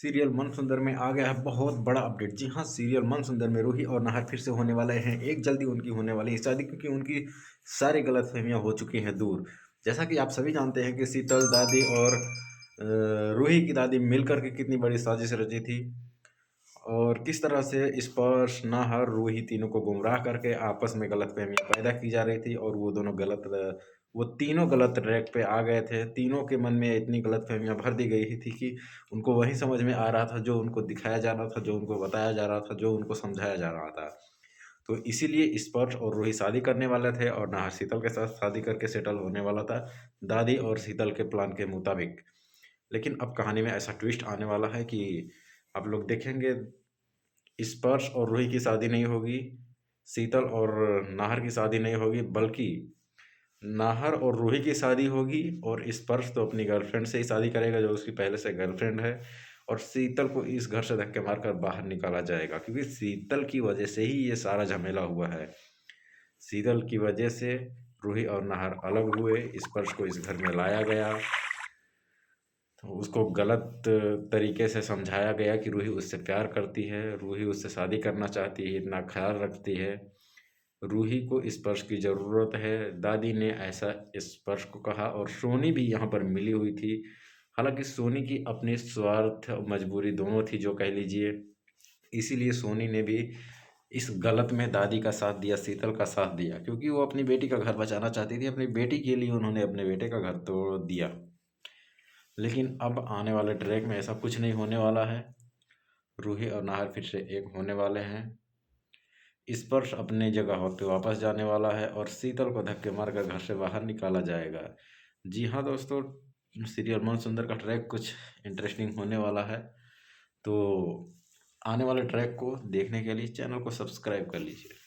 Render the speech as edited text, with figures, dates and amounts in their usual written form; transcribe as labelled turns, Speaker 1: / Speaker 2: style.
Speaker 1: Serial मन सुंदर में आ गया है बहुत बड़ा अपडेट। जी हाँ, सीरियल मन सुंदर में रूही और नाहर फिर से होने वाले हैं एक जल्दी उनकी होने वाली है शादी, क्योंकि उनकी सारी गलतफहमियां हो चुकी हैं दूर। जैसा कि आप सभी जानते हैं कि शीतल दादी और रूही की दादी मिलकर के कितनी बड़ी साजिश रची थी और किस तरह से स्पर्श, नाहर, रूही तीनों को गुमराह करके आपस में गलतफहमियां पैदा की जा रही थी और वो तीनों गलत ट्रैक पे आ गए थे। तीनों के मन में इतनी गलतफहमियां भर दी गई थी कि उनको वही समझ में आ रहा था जो उनको दिखाया जा रहा था, जो उनको बताया जा रहा था, जो उनको समझाया जा रहा था। तो इसीलिए स्पर्श और रूही शादी करने वाले थे और नाहर शीतल के साथ शादी करके सेटल होने वाला था, दादी और शीतल के प्लान के मुताबिक। लेकिन अब कहानी में ऐसा ट्विस्ट आने वाला है कि आप लोग देखेंगे, स्पर्श और रूही की शादी नहीं होगी, शीतल और नाहर की शादी नहीं होगी, बल्कि नाहर और रूही की शादी होगी और स्पर्श तो अपनी गर्लफ्रेंड से ही शादी करेगा जो उसकी पहले से गर्लफ्रेंड है। और शीतल को इस घर से धक्के मारकर बाहर निकाला जाएगा, क्योंकि शीतल की वजह से ही ये सारा झमेला हुआ है। शीतल की वजह से रूही और नाहर अलग हुए, स्पर्श को इस घर में लाया गया, तो उसको गलत तरीके से समझाया गया कि रूही उससे प्यार करती है, रूही उससे शादी करना चाहती है, इतना ख्याल रखती है, रूही को स्पर्श की ज़रूरत है। दादी ने ऐसा स्पर्श को कहा और सोनी भी यहाँ पर मिली हुई थी। हालांकि सोनी की अपनी स्वार्थ और मजबूरी दोनों थी, जो कह लीजिए। इसीलिए सोनी ने भी इस गलत में दादी का साथ दिया, शीतल का साथ दिया, क्योंकि वो अपनी बेटी का घर बचाना चाहती थी। अपनी बेटी के लिए उन्होंने अपने बेटे का घर तोड़ दिया। लेकिन अब आने वाले ट्रैक में ऐसा कुछ नहीं होने वाला है। रूही और नाहर फिर से एक होने वाले हैं। स्पर्श अपने जगह पे वापस जाने वाला है और शीतल को धक्के मारकर घर से बाहर निकाला जाएगा। जी हाँ दोस्तों, सीरियल मन सुंदर का ट्रैक कुछ इंटरेस्टिंग होने वाला है। तो आने वाले ट्रैक को देखने के लिए चैनल को सब्सक्राइब कर लीजिए।